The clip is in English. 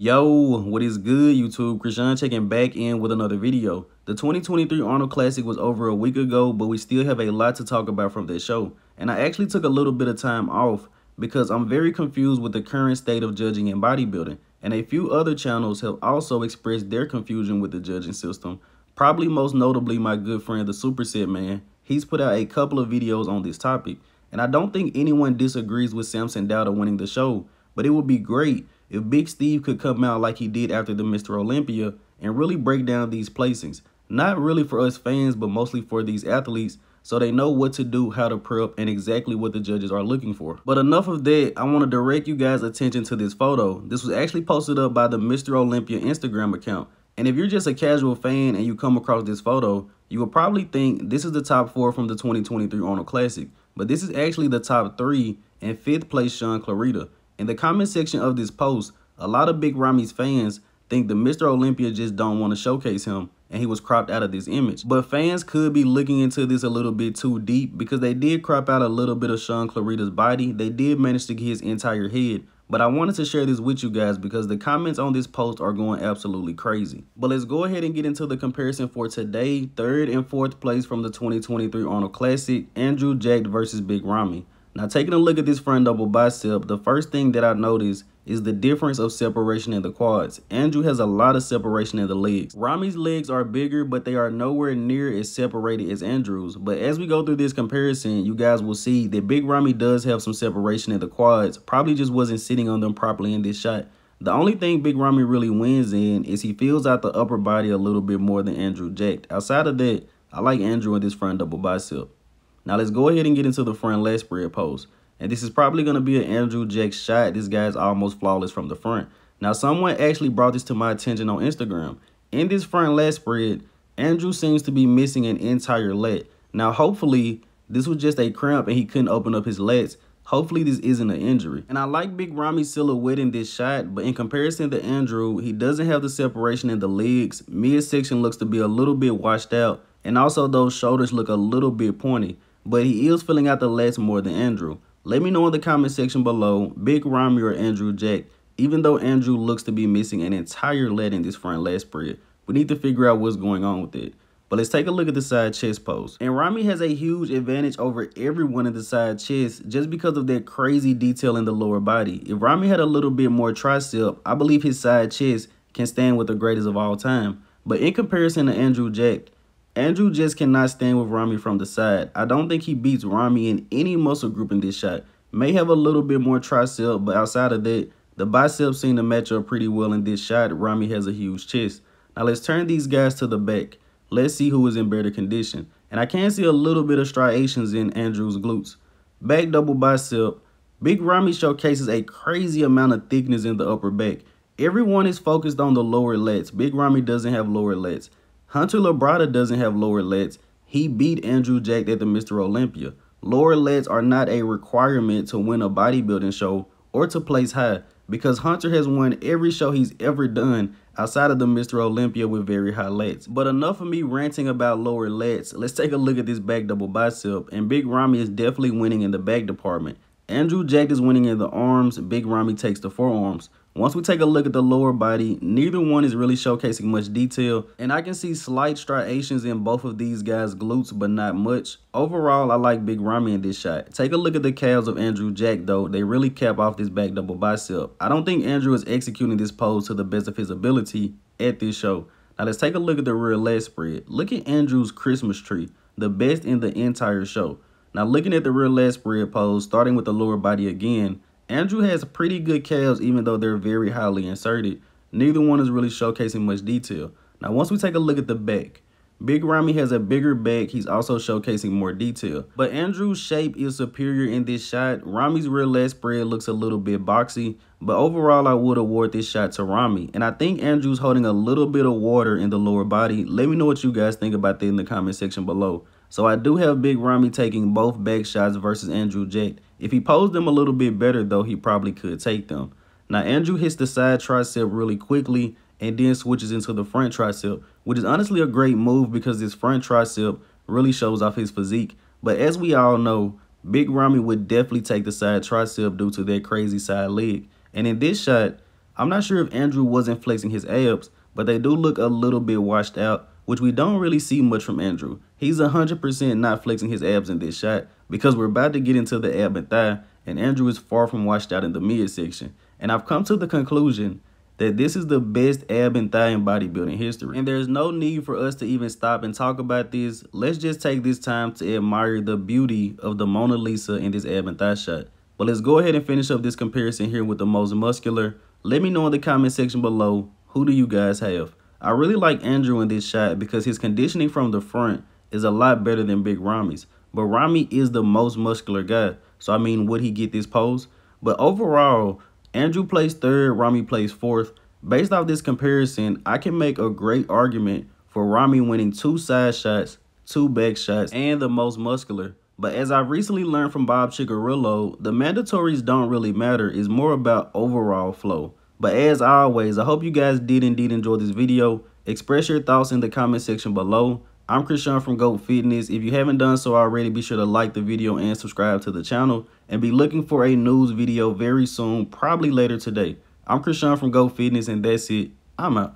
Yo, what is good, YouTube? Krishan checking back in with another video. The 2023 Arnold Classic was over a week ago, but we still have a lot to talk about from that show. And I actually took a little bit of time off because I'm very confused with the current state of judging in bodybuilding. And a few other channels have also expressed their confusion with the judging system. Probably most notably my good friend, the Superset Man. He's put out a couple of videos on this topic. And I don't think anyone disagrees with Samson Dowda winning the show, but it would be great if Big Steve could come out like he did after the Mr. Olympia and really break down these placings. Not really for us fans, but mostly for these athletes so they know what to do, how to prep, and exactly what the judges are looking for. But enough of that, I want to direct you guys' attention to this photo. This was actually posted up by the Mr. Olympia Instagram account. And if you're just a casual fan and you come across this photo, you will probably think this is the top 4 from the 2023 Arnold Classic. But this is actually the top 3 and 5th place Sean Clarita. In the comment section of this post, a lot of Big Ramy's fans think the Mr. Olympia just don't want to showcase him and he was cropped out of this image. But fans could be looking into this a little bit too deep because they did crop out a little bit of Sean Clarita's body. They did manage to get his entire head. But I wanted to share this with you guys because the comments on this post are going absolutely crazy. But let's go ahead and get into the comparison for today. 3rd and 4th place from the 2023 Arnold Classic, Andrew Jacked versus Big Ramy. Now, taking a look at this front double bicep, the first thing that I noticed is the difference of separation in the quads. Andrew has a lot of separation in the legs. Ramy's legs are bigger, but they are nowhere near as separated as Andrew's. But as we go through this comparison, you guys will see that Big Ramy does have some separation in the quads. Probably just wasn't sitting on them properly in this shot. The only thing Big Ramy really wins in is he fills out the upper body a little bit more than Andrew Jacked. Outside of that, I like Andrew in this front double bicep. Now let's go ahead and get into the front leg spread pose. And this is probably going to be an Andrew Jacked shot. This guy's almost flawless from the front. Now someone actually brought this to my attention on Instagram. In this front leg spread, Andrew seems to be missing an entire leg. Now hopefully this was just a cramp and he couldn't open up his lats. Hopefully this isn't an injury. And I like Big Ramy's silhouette in this shot, but in comparison to Andrew, he doesn't have the separation in the legs. Midsection looks to be a little bit washed out. And also those shoulders look a little bit pointy. But he is filling out the lats more than Andrew. Let me know in the comment section below, Big Ramy or Andrew Jacked. Even though Andrew looks to be missing an entire leg in this front leg spread, we need to figure out what's going on with it. But let's take a look at the side chest pose. And Ramy has a huge advantage over everyone in the side chest just because of that crazy detail in the lower body. If Ramy had a little bit more tricep, I believe his side chest can stand with the greatest of all time. But in comparison to Andrew Jacked, Andrew just cannot stand with Ramy from the side. I don't think he beats Ramy in any muscle group in this shot. May have a little bit more tricep, but outside of that, the biceps seem to match up pretty well in this shot. Ramy has a huge chest. Now let's turn these guys to the back. Let's see who is in better condition. And I can see a little bit of striations in Andrew's glutes. Back double bicep. Big Ramy showcases a crazy amount of thickness in the upper back. Everyone is focused on the lower lats. Big Ramy doesn't have lower lats. Hunter Labrada doesn't have lower lats. He beat Andrew Jacked at the Mr. Olympia. Lower lats are not a requirement to win a bodybuilding show or to place high because Hunter has won every show he's ever done outside of the Mr. Olympia with very high lats. But enough of me ranting about lower lats. Let's take a look at this back double bicep, and Big Ramy is definitely winning in the back department. Andrew Jacked is winning in the arms. Big Ramy takes the forearms. Once we take a look at the lower body, neither one is really showcasing much detail. And I can see slight striations in both of these guys' glutes, but not much. Overall, I like Big Ramy in this shot. Take a look at the calves of Andrew Jacked though. They really cap off this back double bicep. I don't think Andrew is executing this pose to the best of his ability at this show. Now let's take a look at the rear leg spread. Look at Andrew's Christmas tree, the best in the entire show. Now looking at the rear leg spread pose, starting with the lower body again, Andrew has pretty good calves even though they're very highly inserted. Neither one is really showcasing much detail. Now once we take a look at the back, Big Ramy has a bigger back. He's also showcasing more detail. But Andrew's shape is superior in this shot. Ramy's rear leg spread looks a little bit boxy. But overall, I would award this shot to Ramy. And I think Andrew's holding a little bit of water in the lower body. Let me know what you guys think about that in the comment section below. So I do have Big Ramy taking both back shots versus Andrew Jacked. If he posed them a little bit better, though, he probably could take them. Now, Andrew hits the side tricep really quickly and then switches into the front tricep, which is honestly a great move because this front tricep really shows off his physique. But as we all know, Big Ramy would definitely take the side tricep due to that crazy side leg. And in this shot, I'm not sure if Andrew wasn't flexing his abs, but they do look a little bit washed out, which we don't really see much from Andrew. He's 100% not flexing his abs in this shot because we're about to get into the ab and thigh, and Andrew is far from washed out in the midsection. And I've come to the conclusion that this is the best ab and thigh in bodybuilding history. And there's no need for us to even stop and talk about this. Let's just take this time to admire the beauty of the Mona Lisa in this ab and thigh shot. But let's go ahead and finish up this comparison here with the most muscular. Let me know in the comment section below, who do you guys have? I really like Andrew in this shot because his conditioning from the front is a lot better than Big Ramy's. But Ramy is the most muscular guy, so I mean, would he get this pose? But overall, Andrew placed third, Ramy placed fourth. Based off this comparison, I can make a great argument for Ramy winning 2 side shots, 2 back shots, and the most muscular. But as I recently learned from Bob Chigarillo, the mandatories don't really matter. It's more about overall flow. But as always, I hope you guys did indeed enjoy this video. Express your thoughts in the comment section below. I'm Krishan from GOAT Fitness. If you haven't done so already, be sure to like the video and subscribe to the channel. And be looking for a news video very soon, probably later today. I'm Krishan from GOAT Fitness, and that's it. I'm out.